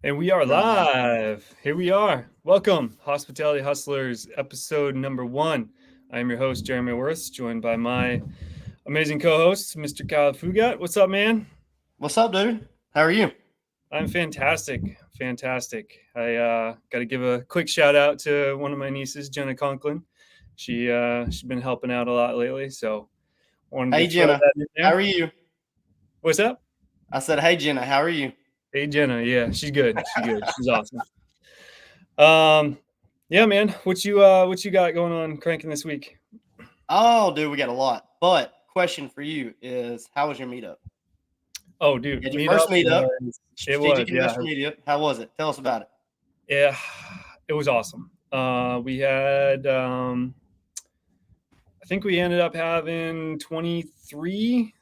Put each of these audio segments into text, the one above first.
And we are live. Here we are. Welcome, Hospitality Hustlers, episode number 1. I'm your host, Jeremy Worth, joined by my amazing co-host, Mr. 𝗙cie𝗹𝗹𝗁. What's up, man? What's up, dude? How are you? I'm fantastic. Fantastic. I got to give a quick shout out to one of my nieces, Jenna Conklin. She's been helping out a lot lately, so wanted Hey, to throw Jenna. that in there. How are you? What's up? I said, hey, Jenna. How are you? Hey, Jenna. Yeah, she's good. She's good. She's awesome. Yeah, man. What you got going on cranking this week? Oh, dude, we got a lot. But question for you is, how was your meetup? Oh, dude, Your first meetup, strategic yeah. investor meetup. How was it? Tell us about it. Yeah, it was awesome. We had, I think we ended up having 23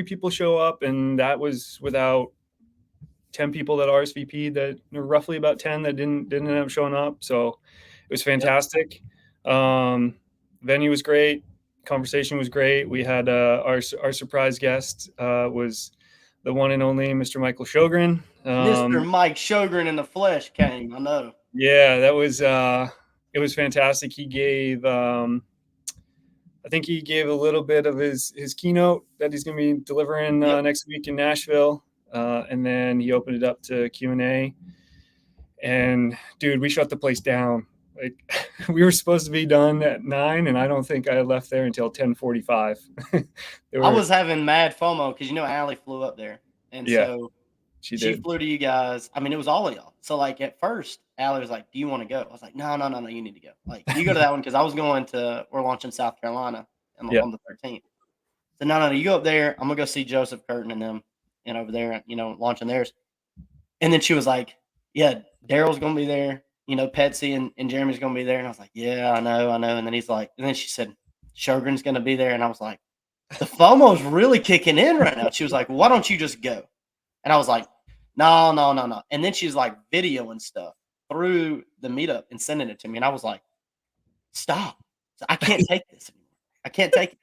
people show up, and that was without 10 people that RSVP'd, that roughly about 10 that didn't end up showing up. So it was fantastic. Yep. Venue was great. Conversation was great. We had our surprise guest was the one and only Mr. Michael Sjogren. Mr. Mike Sjogren in the flesh came. I know. Yeah, that was it was fantastic. He gave I think he gave a little bit of his keynote that he's going to be delivering next week in Nashville. And then he opened it up to Q&A. And dude, we shut the place down. Like, we were supposed to be done at 9, and I don't think I left there until 10:45. I was having mad FOMO because 𝗙lie flew up there, and so she flew to you guys. I mean, it was all of y'all. So like at first, 𝗙lie was like, "Do you want to go?" I was like, "No, you need to go. Like, you go to that one because I was going to. We're launching South Carolina on the 13th. So no, you go up there. I'm gonna go see Joseph Curtin and them, and over there, launching theirs." And then she was like, "Yeah, Daryl's gonna be there. 𝗙cie and Jeremy's gonna be there." And I was like, "Yeah, I know." And then he's like, and then she said, "Sjogren's gonna be there," and I was like, the FOMO's really kicking in right now. She was like, "Why don't you just go?" And I was like, No. And then she's like videoing stuff through the meetup and sending it to me. And I was like, stop. I can't take this anymore. I can't take it.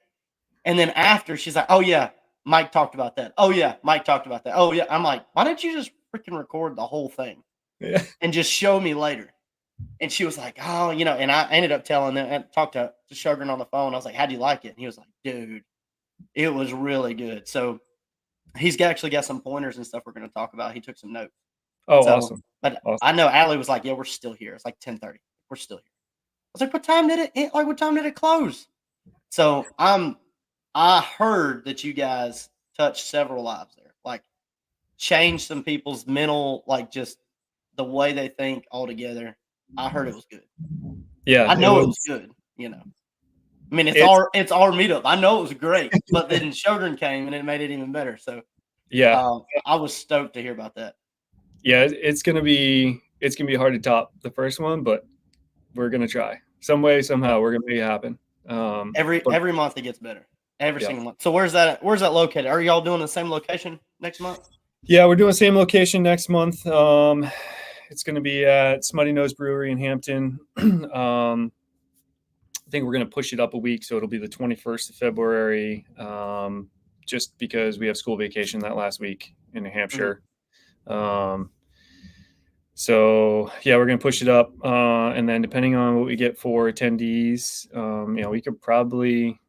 And then after, she's like, "Oh, yeah, Mike talked about that. Oh, yeah, Mike talked about that. Oh, yeah." I'm like, why didn't you just freaking record the whole thing and just show me later? And she was like, "Oh, and I ended up telling them and talked to Sjogren on the phone. I was like, "How'd you like it?" And he was like, "Dude, it was really good." So he's actually got some pointers and stuff we're going to talk about. He took some notes. Oh, so, awesome. But awesome. I know 𝗙lie was like, "Yeah, we're still here." It's like 10:30. We're still here. I was like, "What time did it close?" So I heard that you guys touched several lives there, like changed some people's mental, like just the way they think altogether. I heard it was good. Yeah, I know it was good. I mean, it's our meetup. I know it was great, but then Sjogren came and it made it even better. So yeah, I was stoked to hear about that. Yeah, it's gonna be hard to top the first one, but we're gonna try some way, somehow. We're gonna make it happen. Every month it gets better. Every single month. So where's that located? Are y'all doing the same location next month? Yeah, we're doing the same location next month. It's going to be at Smutty Nose Brewery in Hampton. I think we're going to push it up a week, so it'll be the 21st of February, just because we have school vacation that last week in New Hampshire. So yeah, we're going to push it up, and then depending on what we get for attendees, we could probably,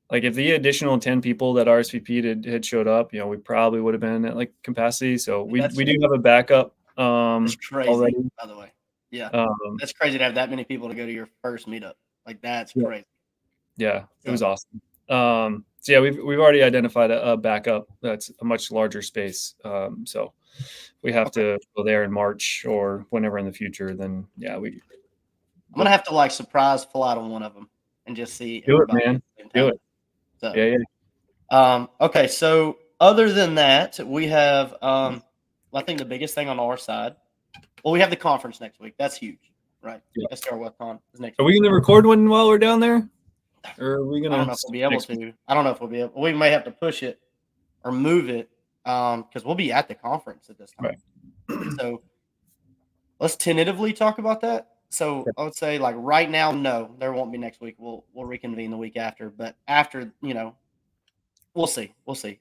like, if the additional 10 people that RSVP'd had showed up, we probably would have been at like capacity. So we do have a backup. That's crazy, already, by the way. Yeah, that's crazy to have that many people to go to your first meetup. Like, that's crazy. Yeah, it was awesome. So yeah, we've already identified a backup that's a much larger space. So we have to go there in March or whenever in the future. Then yeah, I'm gonna have to like surprise fly to one of them and just see. Do it, man. Do it. So, yeah. Okay, so other than that, we have I think the biggest thing on our side. Well, we have the conference next week. That's huge, right? Yeah. 𝗙CON is next. Are we gonna record one while we're down there? Or are we gonna? I don't know if we'll be able to. I don't know if we'll be able. We may have to push it or move it because we'll be at the conference at this time. Right. So let's tentatively talk about that. So I would say, like, right now, no, there won't be next week. We'll reconvene the week after. But after, we'll see.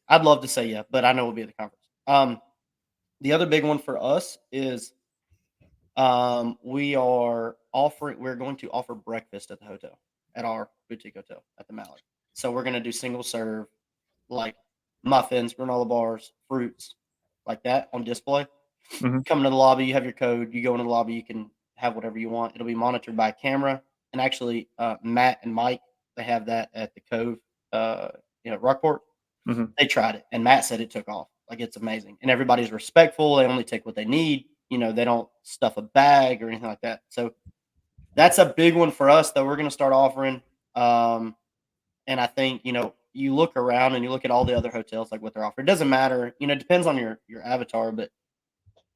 I'd love to say yeah, but I know we'll be at the conference. The other big one for us is we're going to offer breakfast at the hotel, at our boutique hotel at the Mallard. So we're going to do single serve, like muffins, granola bars, fruits, like that on display. Mm-hmm. Come to the lobby, you have your code, you go into the lobby, you can have whatever you want. It'll be monitored by a camera. And actually, Matt and Mike, they have that at the Cove, Rockport. Mm-hmm. They tried it, and Matt said it took off. Like, it's amazing. And everybody's respectful. They only take what they need. They don't stuff a bag or anything like that. So that's a big one for us that we're going to start offering. And I think, you look around and you look at all the other hotels, like what they're offering. It doesn't matter. It depends on your avatar, but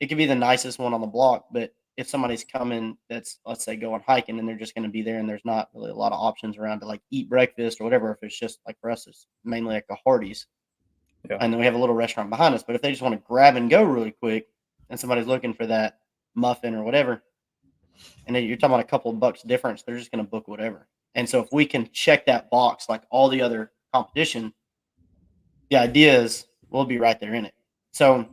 it could be the nicest one on the block. But if somebody's coming that's, let's say, going hiking and they're just going to be there and there's not really a lot of options around to like eat breakfast or whatever, if it's just like for us, it's mainly like a Hardee's. Yeah. And then we have a little restaurant behind us. But if they just want to grab and go really quick and somebody's looking for that muffin or whatever, and then you're talking about a couple of bucks difference, they're just going to book whatever. And so if we can check that box like all the other competition, the idea is we'll be right there in it. So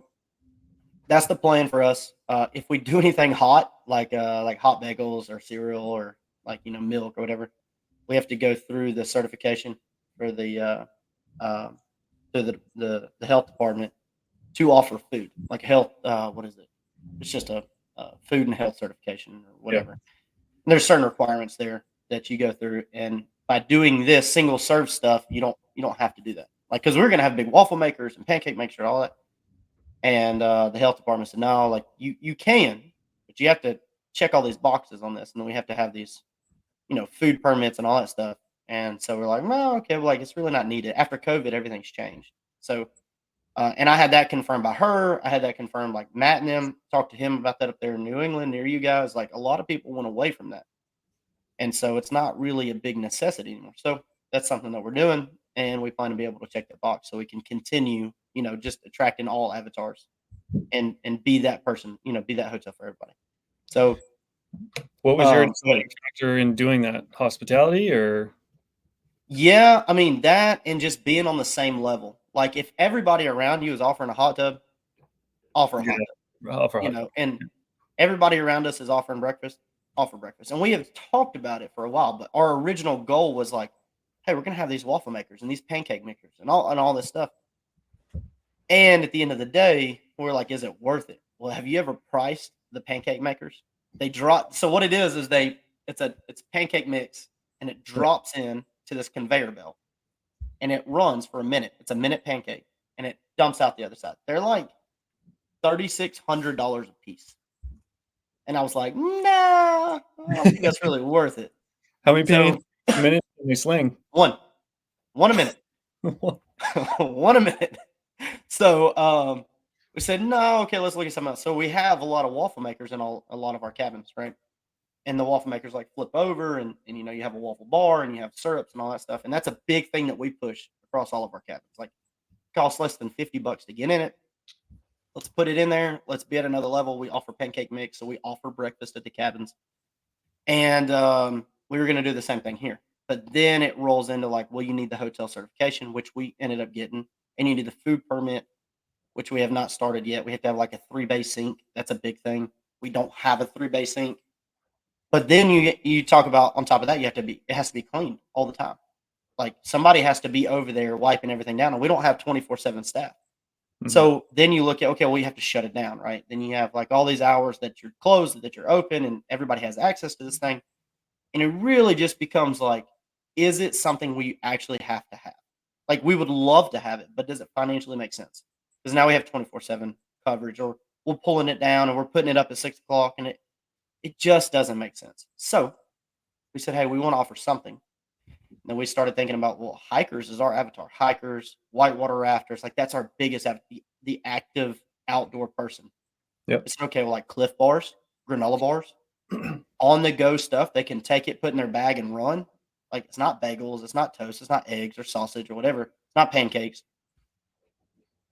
that's the plan for us. If we do anything hot, like hot bagels or cereal or like milk or whatever, we have to go through the certification for the the health department to offer food, like health. What is it? It's just a food and health certification or whatever. Yeah. And there's certain requirements there that you go through, and by doing this single serve stuff, you don't have to do that. Like, because we're gonna have big waffle makers and pancake makers and all that. And the health department said, no, like you can, but you have to check all these boxes on this. And then we have to have these, food permits and all that stuff. And so we're like, well, okay, well, like it's really not needed. After COVID, everything's changed. So, and I had that confirmed by her. I had that confirmed, like Matt and them talked to him about that up there in New England near you guys. Like a lot of people went away from that. And so it's not really a big necessity anymore. So that's something that we're doing. And we plan to be able to check that box so we can continue, just attracting all avatars and be that person, be that hotel for everybody. So what was your factor in doing that? Hospitality or? Yeah, I mean that, and just being on the same level. Like if everybody around you is offering a hot tub, offer a hot tub. Offer hot tub. And everybody around us is offering breakfast, offer breakfast. And we have talked about it for a while, but our original goal was like, hey, we're gonna have these waffle makers and these pancake makers and all this stuff. And at the end of the day, we're like, is it worth it? Well, have you ever priced the pancake makers? They drop. So what it is it's pancake mix, and it drops in to this conveyor belt, and it runs for a minute. It's a minute pancake, and it dumps out the other side. They're like $3,600 a piece. And I was like, nah, I don't think that's really worth it. How many minutes can you sling? One a minute. One a minute. So we said, no, okay, let's look at something else. So we have a lot of waffle makers in a lot of our cabins, right? And the waffle makers like flip over, and you have a waffle bar and you have syrups and all that stuff. And that's a big thing that we push across all of our cabins. Like, it costs less than $50 to get in it. Let's put it in there. Let's be at another level. We offer pancake mix, so we offer breakfast at the cabins. And we were going to do the same thing here. But then it rolls into like, well, you need the hotel certification, which we ended up getting. And you need the food permit, which we have not started yet. We have to have like a 3-bay sink. That's a big thing. We don't have a 3-bay sink. But then you talk about, on top of that, it has to be cleaned all the time. Like somebody has to be over there wiping everything down, and we don't have 24/7 staff. Mm-hmm. So then you look at, okay, well, you have to shut it down, right? Then you have like all these hours that you're closed, that you're open, and everybody has access to this thing. And it really just becomes like, is it something we actually have to have? Like, we would love to have it, but does it financially make sense? Because now we have 24/7 coverage, or we're pulling it down and we're putting it up at 6 o'clock, and it just doesn't make sense. So we said, hey, we want to offer something. And then we started thinking about, well, hikers is our avatar. Hikers, whitewater rafters, like that's our biggest, the active outdoor person. Yep. It's okay with like Cliff bars, granola bars, on the go stuff. They can take it, put in their bag, and run. Like, it's not bagels, it's not toast, it's not eggs or sausage or whatever. It's not pancakes.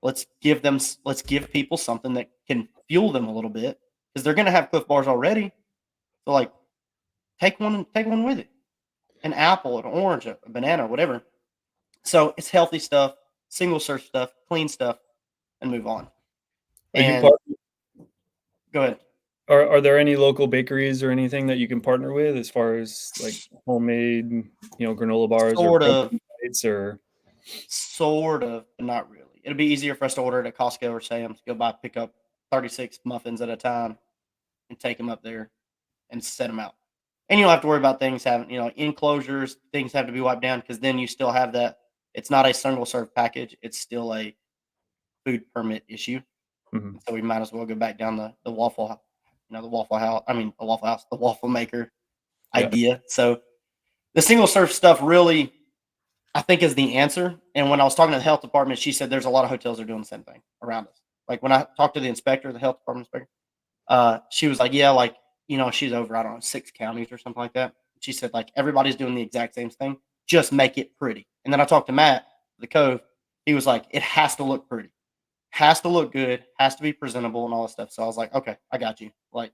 Let's give people something that can fuel them a little bit, because they're going to have Cliff bars already. So like, take one with it. An apple, an orange, a banana, whatever. So it's healthy stuff, single serve stuff, clean stuff, and move on. Are Go ahead. Are there any local bakeries or anything that you can partner with as far as like homemade, granola bars or bites or? Sort of, but not really. It'll be easier for us to order it at Costco or Sam's. Go by, pick up 36 muffins at a time, and take them up there and set them out. And you don't have to worry about things having, enclosures. Things have to be wiped down because then you still have that. It's not a single serve package. It's still a food permit issue. Mm-hmm. So we might as well go back down the waffle, the Waffle House. I mean, the Waffle House, the waffle maker idea. So the single serve stuff really, I think, is the answer. And when I was talking to the health department, she said there's a lot of hotels that are doing the same thing around us. Like when I talked to the inspector, the health department inspector, she was like, yeah, like, she's over, I don't know, 6 counties or something like that. She said, like, everybody's doing the exact same thing. Just make it pretty. And then I talked to Matt, the Cove. He was like, it has to look pretty. Has to look good. Has to be presentable and all that stuff. So I was like, okay, I got you. Like,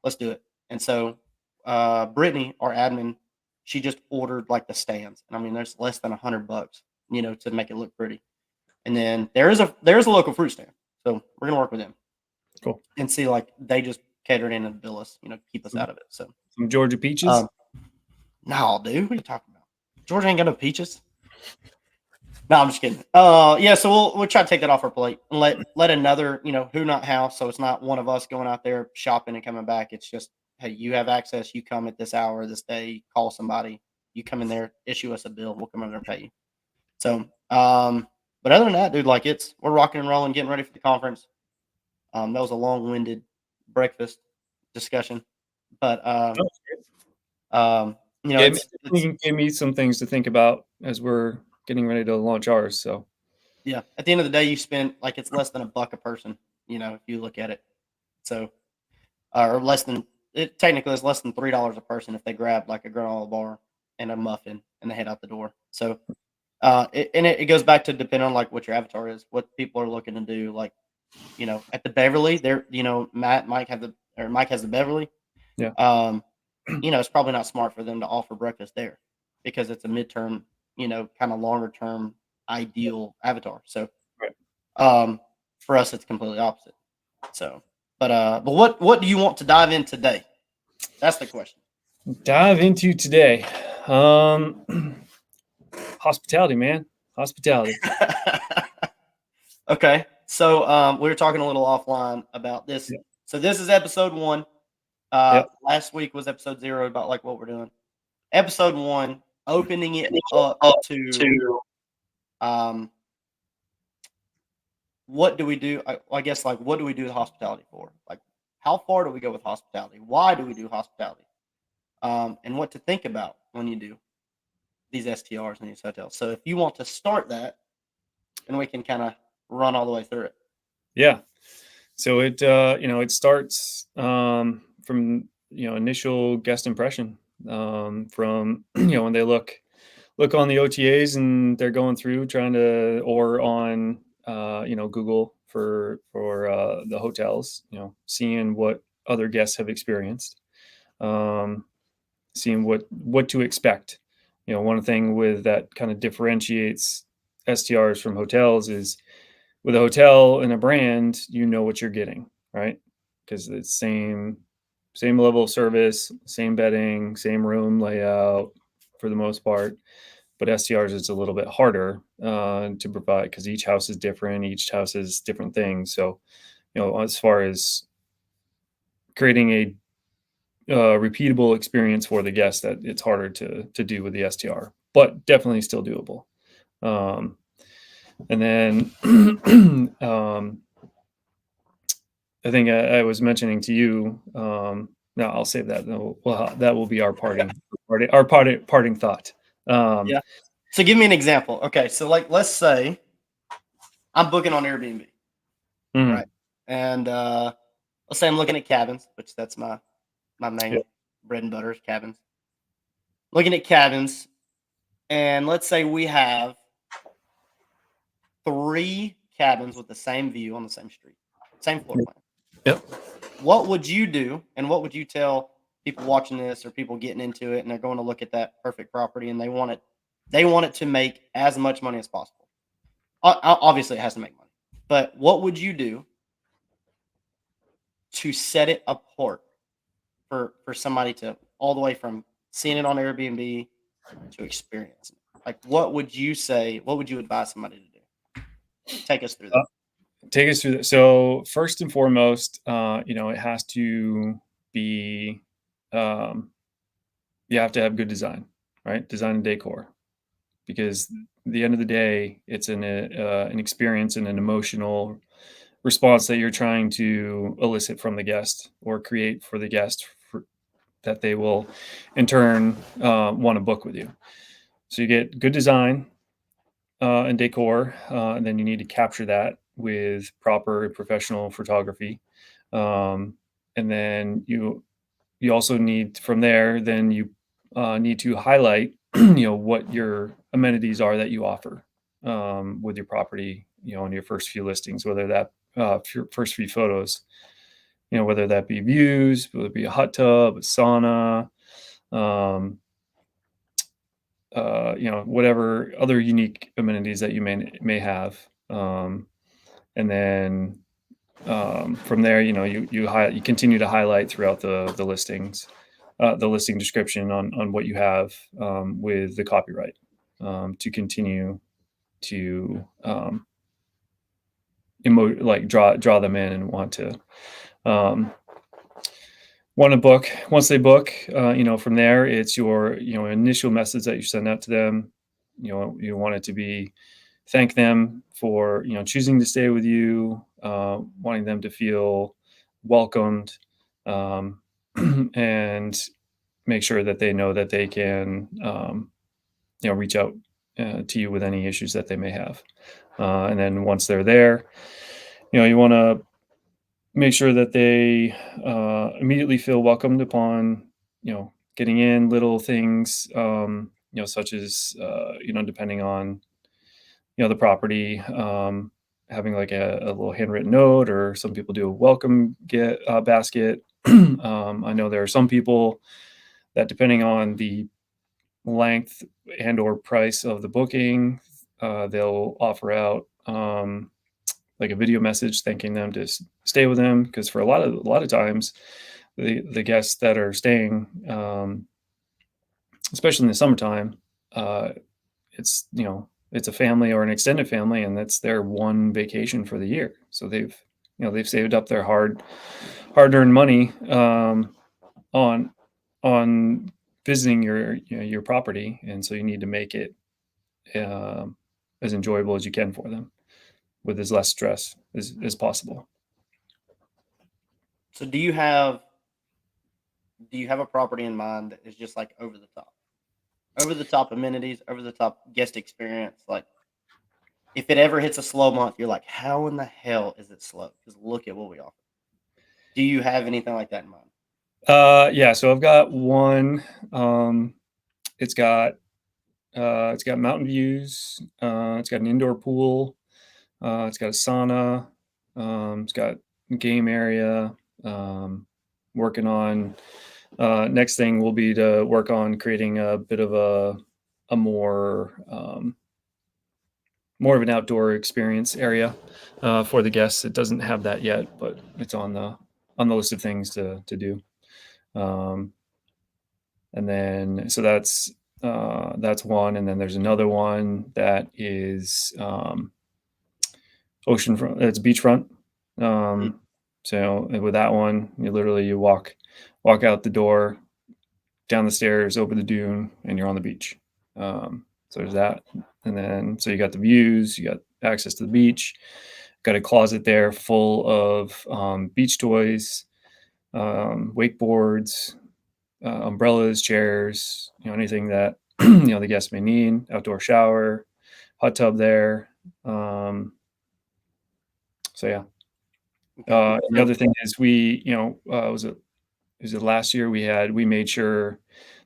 let's do it. And so Brittany, our admin, she just ordered like the stands. And I mean, there's less than $100, to make it look pretty. And then there's a local fruit stand. So we're going to work with them. Cool. And see, like, they just catered in and bill us, keep us out of it. So some Georgia peaches? No, dude. What are you talking about? Georgia ain't got no peaches. No, I'm just kidding. Yeah, so we'll try to take that off our plate and let another, who not house. So it's not one of us going out there shopping and coming back. It's just, hey, you have access. You come at this hour, this day, call somebody. You come in there, issue us a bill. We'll come in there and pay you. So, but other than that, dude, like we're rocking and rolling, getting ready for the conference. That was a long-winded breakfast discussion, but it gave me some things to think about as we're getting ready to launch ours. So yeah, at the end of the day, you spend like it's less than $1 a person, if you look at it. So or less than it technically is less than $3 a person if they grab like a granola bar and a muffin and they head out the door. So it goes back to depending on like what your avatar is, what people are looking to do. Like, at the Beverly, there, Mike has the Beverly. Yeah. It's probably not smart for them to offer breakfast there because it's a midterm, kind of longer term ideal avatar. So, for us, it's completely opposite. So, but what do you want to dive in today? That's the question. Dive into today. Hospitality, man. Hospitality. Okay. So we were talking a little offline about this. Yep. So this is episode 1. Last week was episode 0 about like what we're doing. Episode 1, opening it up to what do we do? I guess like what do we do with hospitality for? Like how far do we go with hospitality? Why do we do hospitality? And what to think about when you do these STRs and these hotels. So if you want to start that, then we can kind of run all the way through it. Yeah. So it it starts from initial guest impression from when they look on the OTAs and they're going through trying to, or on Google for the hotels, seeing what other guests have experienced, seeing what to expect. One thing with that kind of differentiates STRs from hotels is with a hotel and a brand, what you're getting, right? Because it's same level of service, same bedding, same room layout for the most part. But STRs, it's a little bit harder to provide because each house is different. Each house is different things. So, as far as creating a repeatable experience for the guest, that it's harder to do with the STR, but definitely still doable. And then I think I was mentioning to you. No, I'll save that. Well, that will be our parting thought. Yeah. So give me an example. Okay, so like let's say I'm booking on Airbnb, right? And let's say I'm looking at cabins, which that's my main bread and butter is cabins. Looking at cabins, and let's say we have 3 cabins with the same view on the same street, same floor plan. Yep. What would you do, and what would you tell people watching this or people getting into it, and they're going to look at that perfect property, and they want it to make as much money as possible? Obviously, it has to make money, but what would you do to set it apart for somebody to all the way from seeing it on Airbnb to experiencing it? Like, what would you say? What would you advise somebody to do? Take us through that. Take us through that. So first and foremost, it has to be, you have to have good design, right? Design and decor, because at the end of the day, it's an experience and an emotional response that you're trying to elicit from the guest or create for the guest that they will in turn want to book with you. So you get good design and decor, and then you need to capture that with proper professional photography. And then you also need, from there, then you need to highlight, what your amenities are that you offer with your property, on your first few listings, whether that first few photos, whether that be views, whether it be a hot tub, a sauna, whatever other unique amenities that you may have. And then from there, you continue to highlight throughout the listings, the listing description on what you have with the copyright to continue to draw them in and want to book. Once they book, from there, it's your initial message that you send out to them. You want it to be thank them for choosing to stay with you, wanting them to feel welcomed, and make sure that they know that they can reach out to you with any issues that they may have. And then once they're there, you want to make sure that they immediately feel welcomed upon getting in. Little things such as depending on the property, having like a little handwritten note, or some people do a welcome basket. I know there are some people that, depending on the length and or price of the booking, they'll offer out like a video message thanking them to stay with them, because for a lot of times the guests that are staying, especially in the summertime, it's a family or an extended family, and that's their one vacation for the year. So they've saved up their hard-earned money on visiting your property, and so you need to make it as enjoyable as you can for them, with as less stress as possible. So do you have a property in mind that is just like over the top amenities, over the top guest experience? Like, if it ever hits a slow month, you're like, how in the hell is it slow? Because look at what we offer. Do you have anything like that in mind? Yeah, so I've got one. It's got mountain views. It's got an indoor pool. It's got a sauna. It's got a game area. Working on next thing will be to work on creating a bit of a more of an outdoor experience area for the guests. It doesn't have that yet, but it's on the list of things to do. And then, so that's one. And then there's another one that is oceanfront. It's beachfront. So with that one, you walk out the door, down the stairs, over the dune, and you're on the beach. So there's that. And then, so you got the views, you got access to the beach, got a closet there full of beach toys, wakeboards, umbrellas, chairs, anything that the guests may need. Outdoor shower, hot tub there. So yeah. The other thing is, was it last year we made sure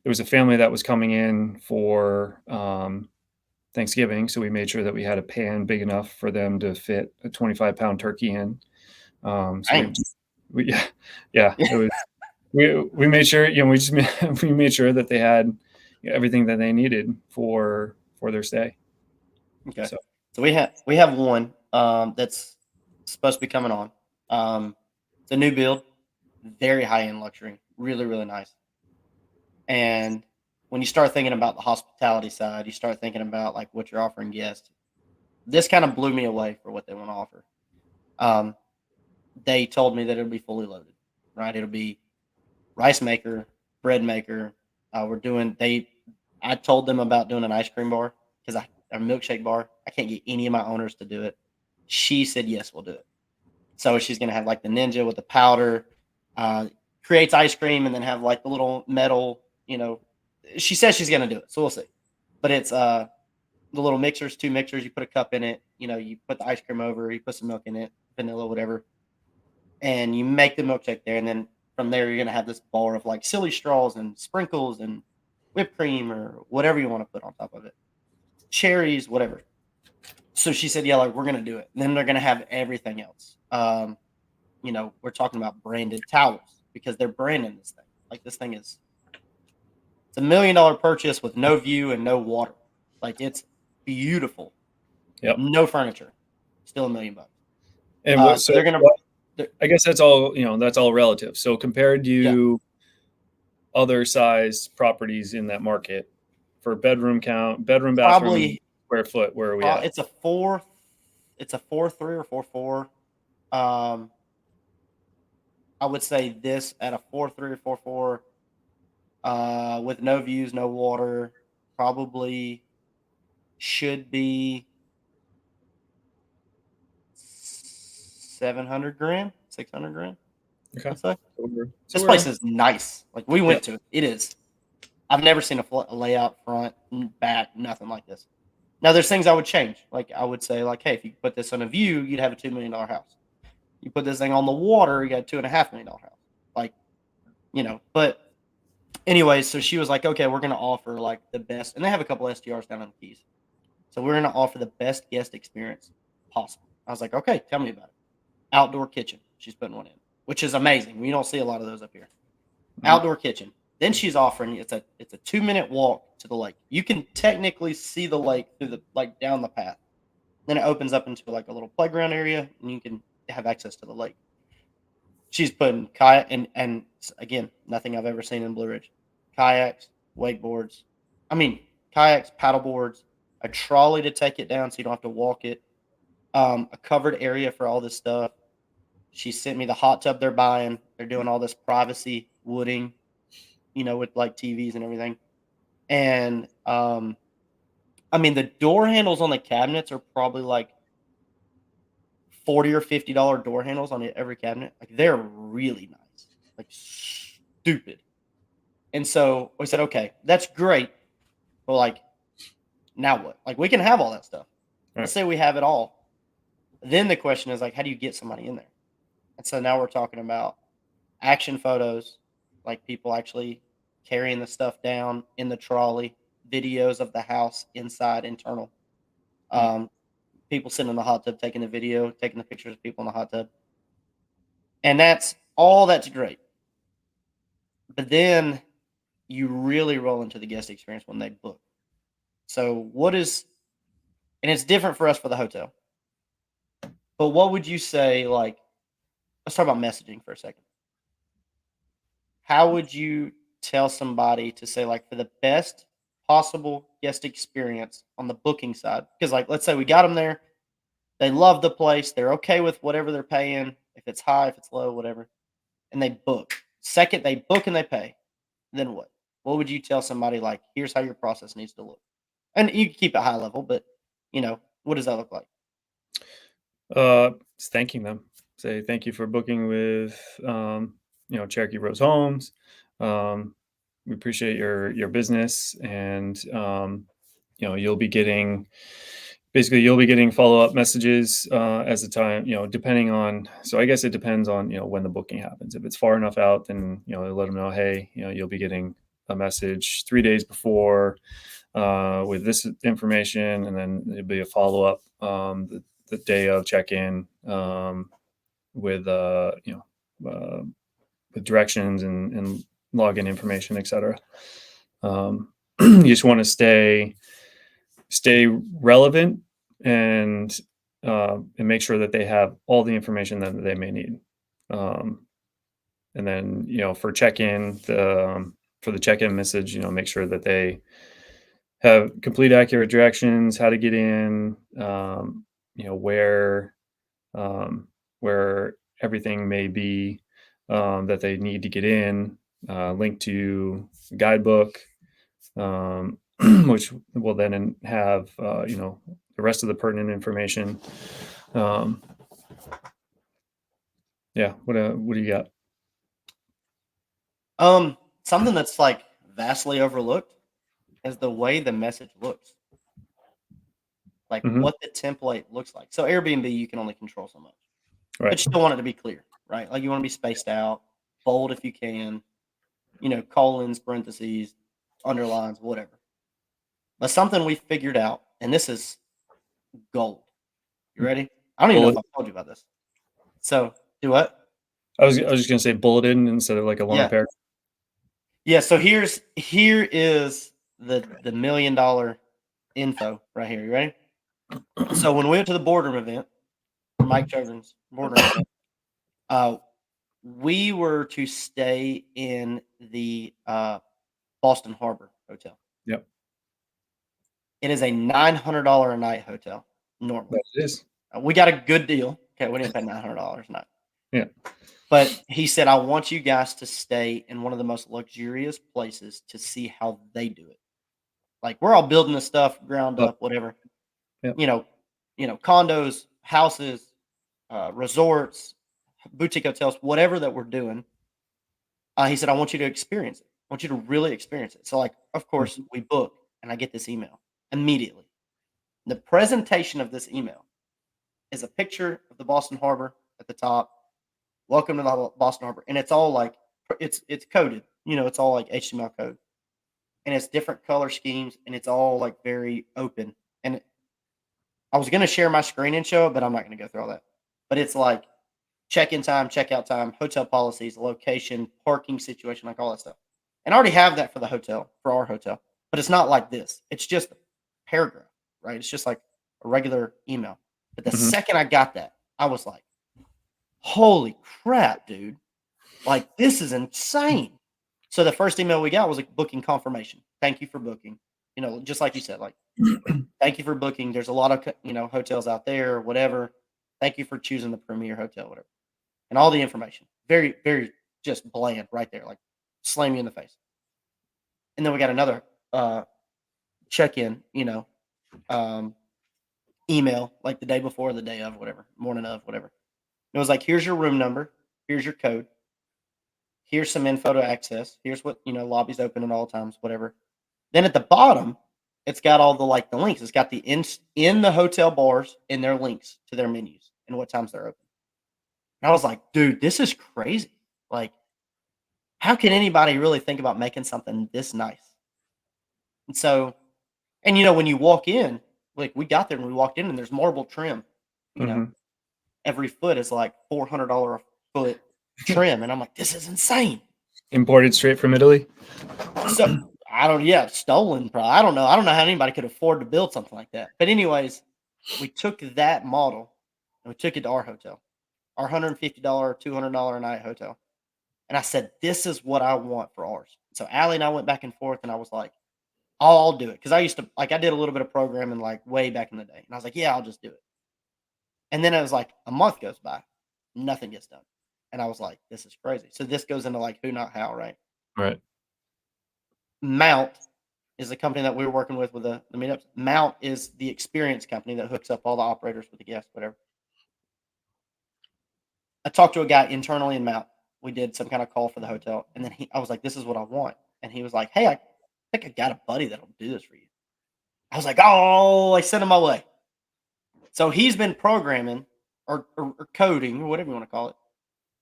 there was a family that was coming in for Thanksgiving, so we made sure that we had a pan big enough for them to fit a 25-pound turkey in. We made sure, we made sure that they had everything that they needed for their stay. Okay. So we have one that's supposed to be coming on. It's a new build. very high-end luxury, really, really nice. And when you start thinking about the hospitality side, you start thinking about like what you're offering guests. This kind of blew me away for what they want to offer. They told me that it'll be fully loaded, right? It'll be rice maker, bread maker. I told them about doing an ice cream bar because a milkshake bar. I can't get any of my owners to do it. She said, yes, we'll do it. So she's going to have like the Ninja with the powder, creates ice cream, and then have like the little metal, she says she's going to do it. So we'll see. But it's the little mixers, 2 mixers. You put a cup in it. You put the ice cream over, you put some milk in it, vanilla, whatever. And you make the milkshake there. And then from there, you're going to have this bar of like silly straws and sprinkles and whipped cream or whatever you want to put on top of it. Cherries, whatever. So she said, yeah, like we're going to do it. And then they're going to have everything else. We're talking about branded towels because they're branding this thing. Like this thing it's $1 million purchase with no view and no water. Like it's beautiful. Yep. No furniture. Still $1 million. And so they're going to, I guess that's all, that's all relative. So compared to other size properties in that market for bedroom count, bathroom, probably square foot, where are we at? It's a 4.3 or 4.4. I would say this at a 4.3 or 4.4, with no views, no water, probably should be $700,000, $600,000. Okay. I'd say. This place is nice. Like we went to it. It is. I've never seen a layout front, back, nothing like this. Now there's things I would change. Like I would say, like, hey, if you put this on a view, you'd have a $2 million house. You put this thing on the water, you got a $2.5 million house. Like, But anyway, so she was like, okay, we're gonna offer like the best, and they have a couple STRs down in the Keys. So we're gonna offer the best guest experience possible. I was like, okay, tell me about it. Outdoor kitchen. She's putting one in, which is amazing. We don't see a lot of those up here. Mm-hmm. Outdoor kitchen. Then she's offering it's a 2-minute walk to the lake. You can technically see the lake through down the path. Then it opens up into like a little playground area, and you can have access to the lake. She's putting kayak and again, nothing I've ever seen in Blue Ridge. Kayaks, wakeboards. Kayaks, paddleboards, a trolley to take it down so you don't have to walk it. A covered area for all this stuff. She sent me the hot tub they're buying. They're doing all this privacy wooding, with like TVs and everything. And the door handles on the cabinets are probably like $40 or $50 door handles on every cabinet. Like they're really nice, like stupid. And so we said, okay, that's great. But like, now what? Like we can have all that stuff. Right. Let's say we have it all. Then the question is like, how do you get somebody in there? And so now we're talking about action photos, like people actually carrying the stuff down in the trolley, videos of the house inside, internal. People sitting in the hot tub taking the video, taking the pictures of people in the hot tub. And that's great. But then you really roll into the guest experience when they book. So and it's different for us for the hotel. But what would you say, like, let's talk about messaging for a second. How would you tell somebody to say, like, for the best possible guest experience on the booking side? Because, like, let's say we got them there. They love the place. They're okay with whatever they're paying. If it's high, if it's low, whatever. And they book. Second, they book and they pay. Then what? What would you tell somebody, like, here's how your process needs to look? And you can keep it high level, but, what does that look like? It's thanking them. Say thank you for booking with Cherokee Rose Homes. We appreciate your business, and you'll be getting follow-up messages as the time, depending on, so I guess it depends on when the booking happens. If it's far enough out, then let them know, hey, you'll be getting a message 3 days before with this information, and then there'll be a follow-up the day of check-in with directions and login information, etc. You just want to stay relevant and make sure that they have all the information that they may need. And then, for check-in, for the check-in message, make sure that they have complete accurate directions, how to get in, where where everything may be that they need to get in, link to a guidebook, which will then have the rest of the pertinent information. Yeah, what do you got? Something that's like vastly overlooked is the way the message looks. Like what the template looks like. So Airbnb, you can only control so much. Right. But you still want it to be clear, right? Like you want to be spaced out, bold if you can, colons, parentheses, underlines, whatever. But something we figured out, and this is gold. You ready? I don't even know if I've told you about this. So do what? I was just gonna say bulleted instead of like a long paragraph. Yeah. So here is the $1 million info right here. You ready? So when we went to the boardroom event, Mike Children's boardroom event, we were to stay in the Boston Harbor Hotel. Yep. It is a $900 a night hotel normally. That is. We got a good deal. Okay, we didn't pay $900 a night. Yeah. But he said, I want you guys to stay in one of the most luxurious places to see how they do it. Like we're all building this stuff ground up, whatever. Yep. Condos, houses, resorts, boutique hotels, whatever that we're doing. He said, I want you to experience it. I want you to really experience it. So, like, of course, we book, and I get this email immediately. The presentation of this email is a picture of the Boston Harbor at the top. Welcome to the Boston Harbor. And it's all like, it's coded. It's all like HTML code. And it's different color schemes, and it's all like very open. And I was going to share my screen and show it, but I'm not going to go through all that. But it's like check-in time, check-out time, hotel policies, location, parking situation, like all that stuff. And I already have that for the hotel, for our hotel. But it's not like this. It's just a paragraph, right? It's just like a regular email. But the second I got that, I was like, holy crap, dude. Like, this is insane. So the first email we got was like booking confirmation. Thank you for booking. Just like you said, like, thank you for booking. There's a lot of, hotels out there, whatever. Thank you for choosing the premier hotel, whatever. And all the information. Very, very just bland right there. Like, slam you in the face. And then we got another check-in, email, like the day before, the day of, whatever, morning of, whatever. It was like, here's your room number. Here's your code. Here's some info to access. Here's what, lobby's open at all times, whatever. Then at the bottom, it's got all the links. It's got the in the hotel bars and their links to their menus and what times they're open. And I was like, dude, this is crazy. Like, how can anybody really think about making something this nice? And so, and when you walk in, like we got there and we walked in and there's marble trim, every foot is like $400 a foot trim. And I'm like, this is insane. Imported straight from Italy. So stolen probably. I don't know how anybody could afford to build something like that. But anyways, we took that model and we took it to our hotel, our $150, $200 a night hotel. And I said, this is what I want for ours. So Allie and I went back and forth and I was like, I'll do it. Cause I used to I did a little bit of programming like way back in the day. And I was like, yeah, I'll just do it. And then it was like a month goes by, nothing gets done. And I was like, this is crazy. So this goes into like who, not how, right? Right. Mount is the company that we were working with the meetups. Mount is the experience company that hooks up all the operators with the guests, whatever. I talked to a guy internally in Mount. We did some kind of call for the hotel. And then I was like, this is what I want. And he was like, hey, I think I got a buddy that'll do this for you. I was like, oh, I sent him my way. So he's been programming or coding or whatever you want to call it,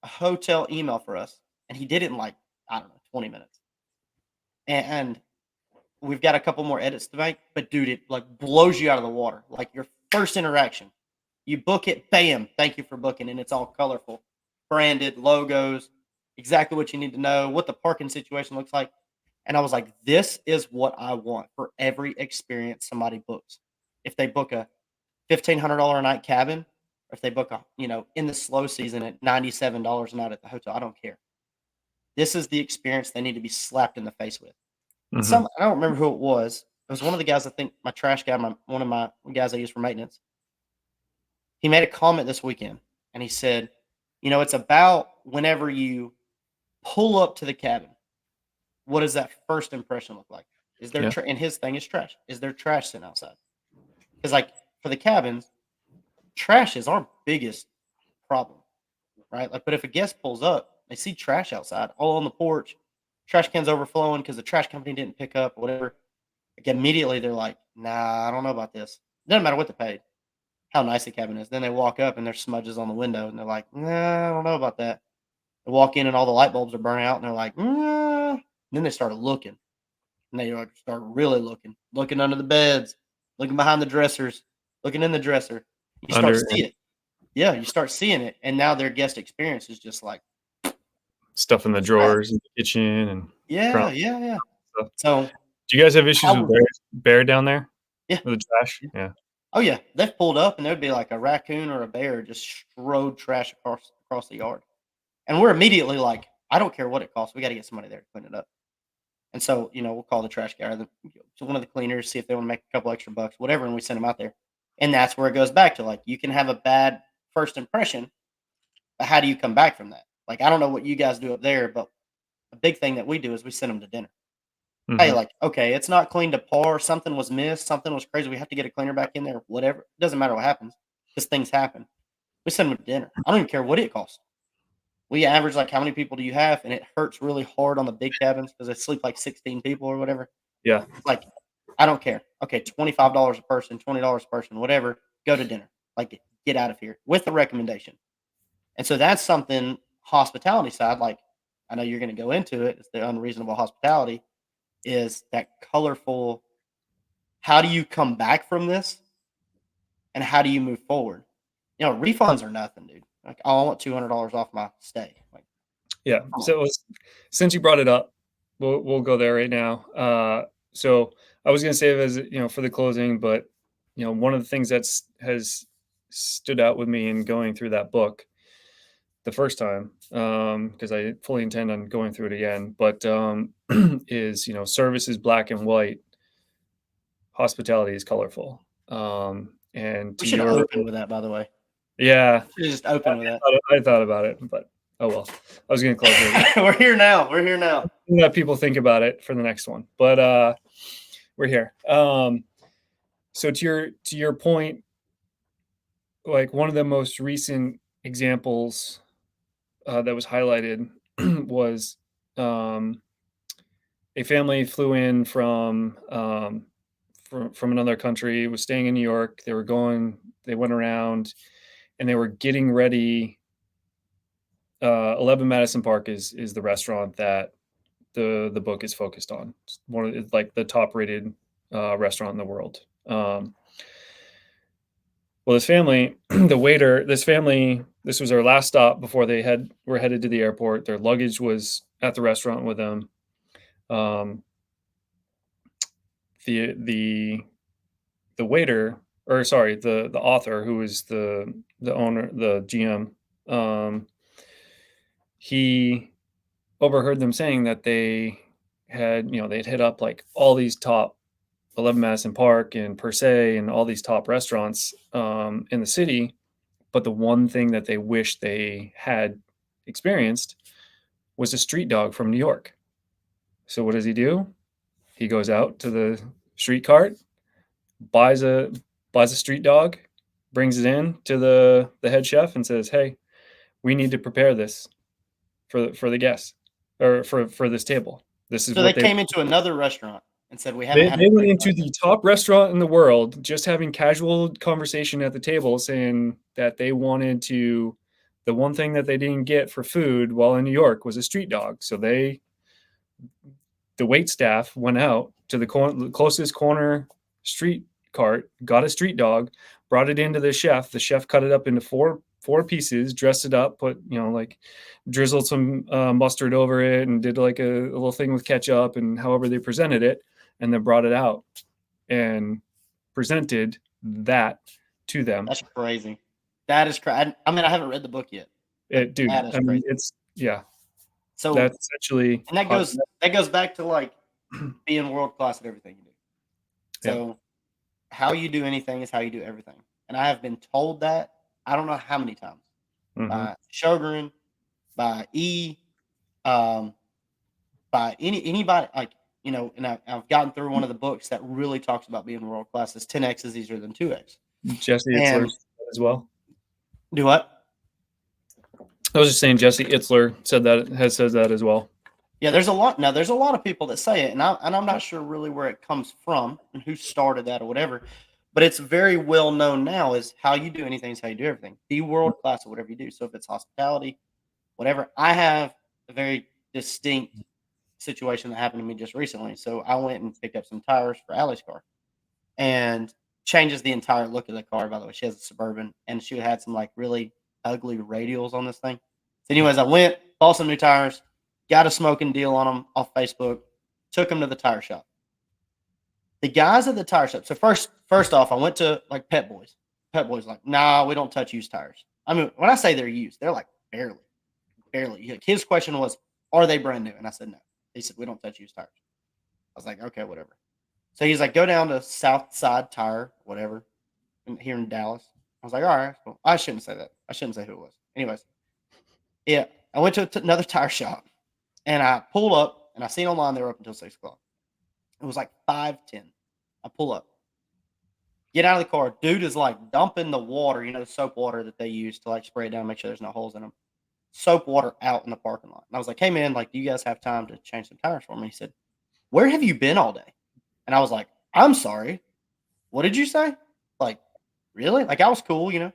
a hotel email for us. And he did it in like, I don't know, 20 minutes. And we've got a couple more edits to make, but dude, it like blows you out of the water. Like your first interaction, you book it, bam, thank you for booking. And it's all colorful, branded logos, exactly what you need to know, what the parking situation looks like. And I was like, this is what I want for every experience somebody books. If they book a $1,500 a night cabin, or if they book a, in the slow season at $97 a night at the hotel, I don't care. this is the experience they need to be slapped in the face with. And I don't remember who it was. It was one of the guys, I think my trash guy, one of my guys I use for maintenance. He made a comment this weekend, and he said, it's about whenever you pull up to the cabin, what does that first impression look like? Is there, and his thing is trash. Is there trash sitting outside? Because like for the cabins, trash is our biggest problem, right? Like, but if a guest pulls up, they see trash outside, all on the porch, trash cans overflowing because the trash company didn't pick up or whatever. Like immediately they're like, nah, I don't know about this. It doesn't matter what they paid, how nice the cabin is. Then they walk up and there's smudges on the window and they're like, nah, I don't know about that. They walk in and all the light bulbs are burning out and they're like, nah. And then they started looking. And they start really looking under the beds, looking behind the dressers, looking in the dresser. You start seeing it. Yeah, you start seeing it. And now their guest experience is just like stuff in the drawers in the kitchen and yeah. So do you guys have issues with bear down there? Yeah. With the trash? Yeah. Oh yeah. They've pulled up and there'd be like a raccoon or a bear just strode trash across the yard. And we're immediately like, I don't care what it costs. We got to get somebody there to clean it up. And so, we'll call the trash guy or one of the cleaners, see if they want to make a couple extra bucks, whatever, and we send them out there. And that's where it goes back to, like, you can have a bad first impression, but how do you come back from that? Like, I don't know what you guys do up there, but a big thing that we do is we send them to dinner. Hey, like, okay, it's not clean to par. Something was missed. Something was crazy. We have to get a cleaner back in there. Whatever. It doesn't matter what happens because things happen. We send them to dinner. I don't even care what it costs. We average like how many people do you have, and it hurts really hard on the big cabins because they sleep like 16 people or whatever. Yeah. Like, I don't care. Okay, $25 a person, $20 a person, whatever. Go to dinner. Like, get out of here with a recommendation. And so that's something hospitality side. Like, I know you're going to go into it. It's the unreasonable hospitality. Is that colorful? How do you come back from this, and how do you move forward? Refunds are nothing, dude. Like, I want $200 off my stay. Like, yeah. So since you brought it up, we'll go there right now. So I was going to save as for the closing, but one of the things has stood out with me in going through that book the first time, because I fully intend on going through it again, but is service is black and white, hospitality is colorful. And we should open with that, by the way. Yeah, just open with that. I thought about it, but oh well. I was going to close it. We're here now. Let people think about it for the next one, but we're here. So to your point, like one of the most recent examples that was highlighted was a family flew in from another country, was staying in New York. They went around. And they were getting ready. 11 Madison Park is the restaurant that the book is focused on. It's one of like the top rated restaurant in the world. Well, this family, this was our last stop before they were headed to the airport. Their luggage was at the restaurant with them. The waiter, or sorry, the author, who is the owner, the GM, he overheard them saying that they had, they'd hit up like all these top 11 Madison Park and 𝗙cie and all these top restaurants in the city. But the one thing that they wish they had experienced was a street dog from New York. So what does he do? He goes out to the street cart, buys a street dog, brings it in to the head chef and says, hey, we need to prepare this for the guests, or for this table. This is so what they came into another restaurant and said, we haven't they went into the top restaurant in the world, just having casual conversation at the table, saying that they wanted to, the one thing that they didn't get for food while in New York was a street dog. So the wait staff went out to the closest corner street cart, got a street dog, brought it into the chef. The chef cut it up into four pieces, dressed it up, put like drizzled some mustard over it, and did like a little thing with ketchup and however they presented it, and then brought it out and presented that to them. That's crazy. That is crazy. I mean, I haven't read the book yet. Dude, I mean, it's So that's essentially, and that goes back to like being world class at everything you do. So how you do anything is how you do everything. And I have been told that I don't know how many times by Shogun, by by anybody, like, you know, and I've gotten through one of the books that really talks about being world class is 10x is easier than 2x. Jessie Itzler as well. Do what? I was just saying Jessie Itzler says that as well. Yeah, there's a lot. Now, there's a lot of people that say it, and I'm not sure really where it comes from and who started that or whatever. But it's very well known now is how you do anything is how you do everything. Be world class at whatever you do. So if it's hospitality, whatever. I have a very distinct situation that happened to me just recently. So I went and picked up some tires for Allie's car, and changes the entire look of the car. By the way, she has a Suburban, and she had some like really ugly radials on this thing. So, anyways, I went, bought some new tires, got a smoking deal on them off Facebook, took them to the tire shop. The guys at the tire shop. So first off, I went to like Pet Boys. Pet Boys like, nah, we don't touch used tires. I mean, when I say they're used, they're like barely. His question was, are they brand new? And I said no. He said, we don't touch used tires. I was like, okay, whatever. So he's like, go down to South Side Tire, whatever, here in Dallas. I was like, all right, cool. I shouldn't say that. I shouldn't say who it was. Anyways, yeah, I went to another tire shop, and I pulled up, and I seen online they were up until 6 o'clock. It was like 5:10. I pull up, get out of the car. Dude is like dumping the water, you know, the soap water that they use to like spray it down, make sure there's no holes in them. Soap water out in the parking lot. And I was like, hey, man, like, do you guys have time to change some tires for me? He said, where have you been all day? And I was like, I'm sorry. What did you say? Like, really? Like, I was cool, you know?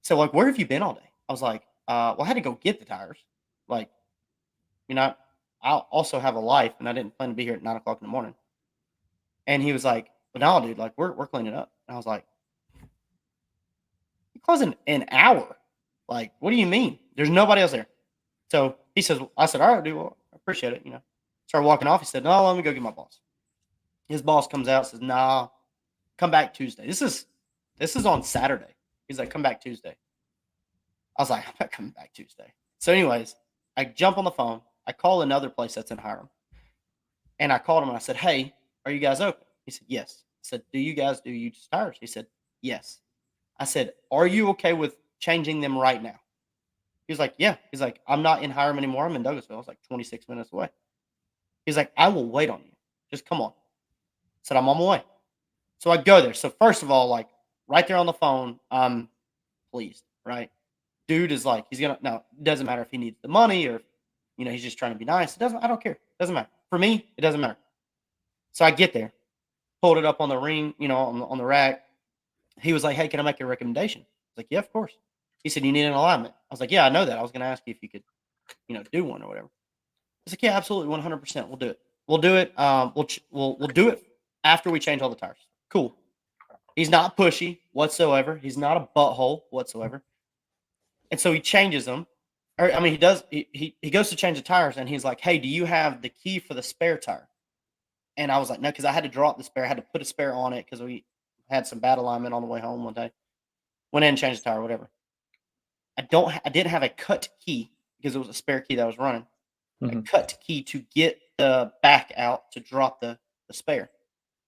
So, like, where have you been all day? I was like, well, I had to go get the tires. Like, you know, I also have a life, and I didn't plan to be here at 9 o'clock in the morning. And he was like, but no, dude, like, we're cleaning up. And I was like, you close in an hour? Like, what do you mean? There's nobody else there. So he says, I said, all right, dude, well, I appreciate it, you know. Started walking off. He said, no, let me go get my boss. His boss comes out, says, nah, come back Tuesday. This is on Saturday. He's like, come back Tuesday. I was like, I'm not coming back Tuesday. So anyways, I jump on the phone. I call another place that's in Hiram. And I called him and I said, hey, are you guys open? He said, yes. I said, do you guys do used tires? He said, yes. I said, are you okay with changing them right now? He was like, yeah. He's like, I'm not in Hiram anymore. I'm in Douglasville. I was like 26 minutes away. He's like, I will wait on you. Just come on. I said, I'm on my way. So I go there. So first of all, like right there on the phone, I'm pleased, right? Dude is like, no, it doesn't matter if he needs the money or, you know, he's just trying to be nice. I don't care. It doesn't matter. For me, it doesn't matter. So I get there, pulled it up on the ring, you know, on the rack. He was like, hey, can I make a recommendation? I was like, yeah, of course. He said, you need an alignment. I was like, yeah, I know that. I was going to ask you if you could, you know, do one or whatever. He's like, yeah, absolutely. 100%. We'll do it. We'll do it. We'll do it after we change all the tires. Cool. He's not pushy whatsoever. He's not a butthole whatsoever. And so he changes them. Or, I mean, he does. He goes to change the tires, and he's like, hey, do you have the key for the spare tire? And I was like, no, because I had to drop the spare. I had to put a spare on it because we had some bad alignment on the way home one day. Went in and changed the tire, whatever. I didn't have a cut key because it was a spare key that was running. A cut key to get the back out to drop the spare.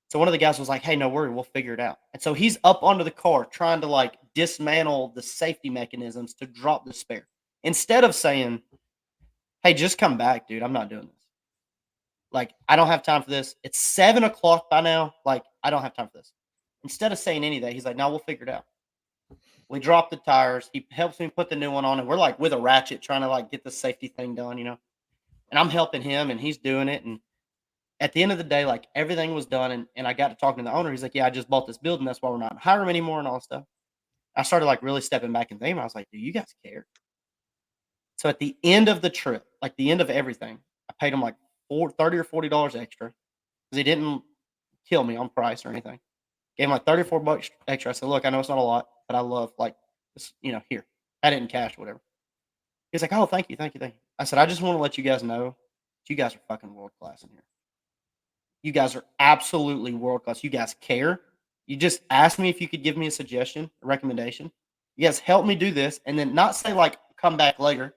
So one of the guys was like, hey, no worry, we'll figure it out. And so he's up under the car trying to like dismantle the safety mechanisms to drop the spare. Instead of saying, hey, just come back, dude. I'm not doing this. Like, I don't have time for this. It's 7 o'clock by now. Like, I don't have time for this. Instead of saying any of that, he's like, no, we'll figure it out. We drop the tires. He helps me put the new one on. And we're like with a ratchet trying to like get the safety thing done, you know. And I'm helping him and he's doing it. And at the end of the day, like everything was done. And I got to talking to the owner. He's like, yeah, I just bought this building. That's why we're not in Hiram anymore and all that stuff. I started like really stepping back and thinking. I was like, do you guys care? So at the end of the trip, like the end of everything, I paid him like $30 or $40 extra because he didn't kill me on price or anything. Gave him like $34 extra. I said, look, I know it's not a lot, but I love like this, you know, here. I didn't cash or whatever. He's like, oh, thank you. I said, I just want to let you guys know that you guys are fucking world class in here. You guys are absolutely world class. You guys care. You just asked me if you could give me a suggestion, a recommendation. You guys help me do this and then not say like come back later.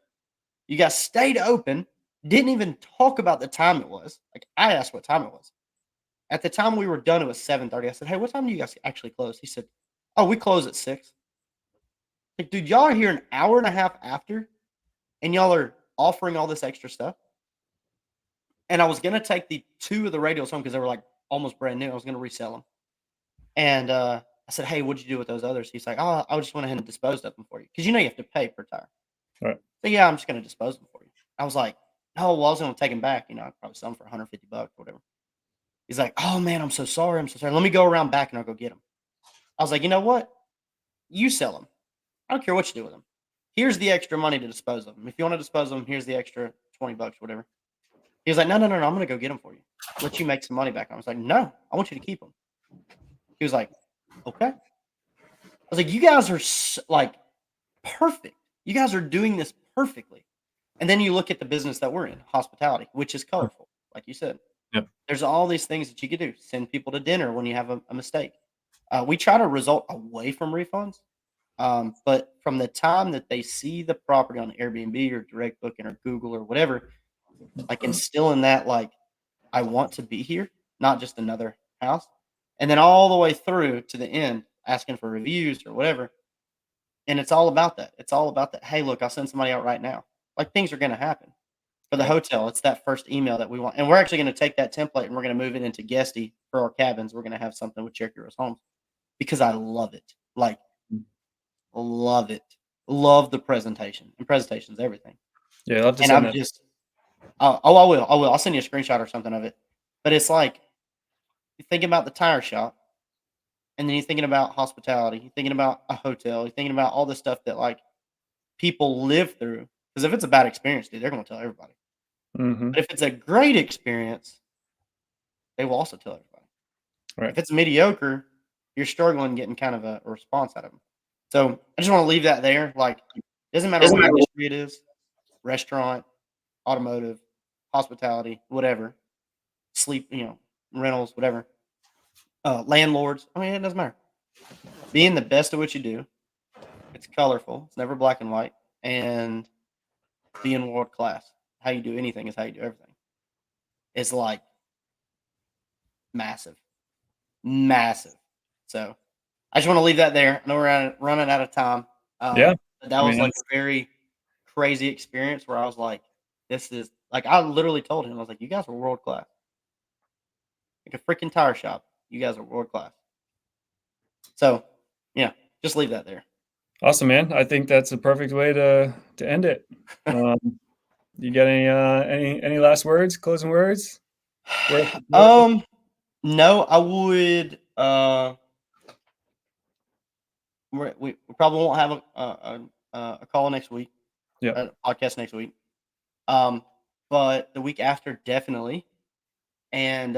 You guys stayed open, didn't even talk about the time it was. Like, I asked what time it was. At the time we were done, it was 7:30. I said, hey, what time do you guys actually close? He said, oh, we close at 6. Like, dude, y'all are here an hour and a half after, and y'all are offering all this extra stuff. And I was going to take the 2 of the radios home because they were like almost brand new. I was going to resell them. And I said, hey, what'd you do with those others? He's like, oh, I just went ahead and disposed of them for you. Because you have to pay per tire. Right. So yeah, I'm just going to dispose of them for you. I was like, no, well, I was going to take them back. I'd probably sell them for $150 or whatever. He's like, oh man, I'm so sorry. I'm so sorry. Let me go around back and I'll go get them. I was like, you know what? You sell them. I don't care what you do with them. Here's the extra money to dispose of them. If you want to dispose of them, here's the extra $20, whatever. He was like, no, I'm going to go get them for you. Let you make some money back. I was like, no, I want you to keep them. He was like, okay. I was like, you guys are like perfect. You guys are doing this perfectly. And then you look at the business that we're in, hospitality, which is colorful, like you said. Yep. There's all these things that you could do. Send people to dinner when you have a mistake. We try to result away from refunds. But from the time that they see the property on Airbnb or direct booking or Google or whatever, like instilling that, like, I want to be here, not just another house. And then all the way through to the end, asking for reviews or whatever. And it's all about that. It's all about that. Hey, look, I'll send somebody out right now. Like, things are going to happen. For the hotel, it's that first email that we want. And we're actually going to take that template and we're going to move it into 𝗙ście for our cabins. We're going to have something with Cherokee Rose Homes because I love it. Like, love it. Love the presentation. And presentation's everything. Yeah, I love to and I'm just, I will. I'll send you a screenshot or something of it. But it's like, you think about the tire shop, and then you're thinking about hospitality. You're thinking about a hotel. You're thinking about all the stuff that, like, people live through. Because if it's a bad experience, dude, they're going to tell everybody. Mm-hmm. But if it's a great experience, they will also tell everybody. Right. If it's mediocre, you're struggling getting kind of a response out of them. So I just want to leave that there. Like, it doesn't matter what industry it is, restaurant, automotive, hospitality, whatever, sleep, rentals, whatever, landlords. I mean, it doesn't matter. Being the best at what you do, it's colorful. It's never black and white. And being world class. How you do anything is how you do everything. It's like massive. So I just want to leave that there. I know we're running out of time. Yeah. That was like a very crazy experience where I was like, this is like, I literally told him, I was like, you guys are world class. Like a freaking tire shop. You guys are world class. So yeah, just leave that there. Awesome, man. I think that's a perfect way to end it. You got any last words, closing words? No, I would. We probably won't have a call next week. Yeah, a podcast next week. But the week after, definitely. And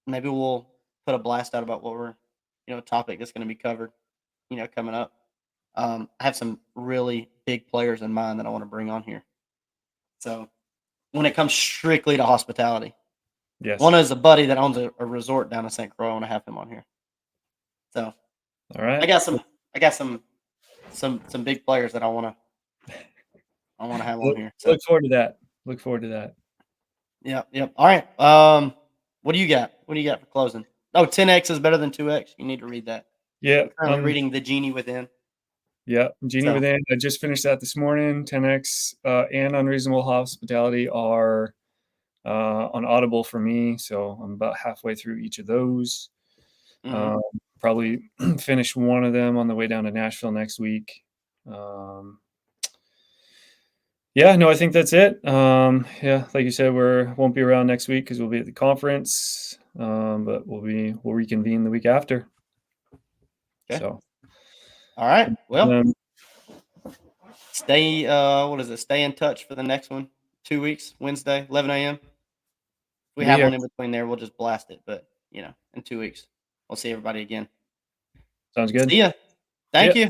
maybe we'll put a blast out about what we're, a topic that's going to be covered, coming up. I have some really big players in mind that I want to bring on here. So when it comes strictly to hospitality, yes, one is a buddy that owns a resort down in St. Croix. I want to have him on here. So, all right, I got some big players that I want to have on here. So. Look forward to that. Yep. All right. What do you got? What do you got for closing? Oh, 10x is better than 2x. You need to read that. Yeah, I'm reading The Genie Within. Yeah, Genie Within. I just finished that this morning. 10x and Unreasonable Hospitality are on Audible for me, so I'm about halfway through each of those. Mm-hmm. Probably finish one of them on the way down to Nashville next week. Yeah, no, I think that's it. Yeah, like you said, won't be around next week because we'll be at the conference, but we'll reconvene the week after. Okay. So, all right. Well, stay. Stay in touch for the next one. 2 weeks, Wednesday, 11 a.m. If we have one in between there, we'll just blast it. But in 2 weeks, we'll see everybody again. Sounds good. See ya. Thank you.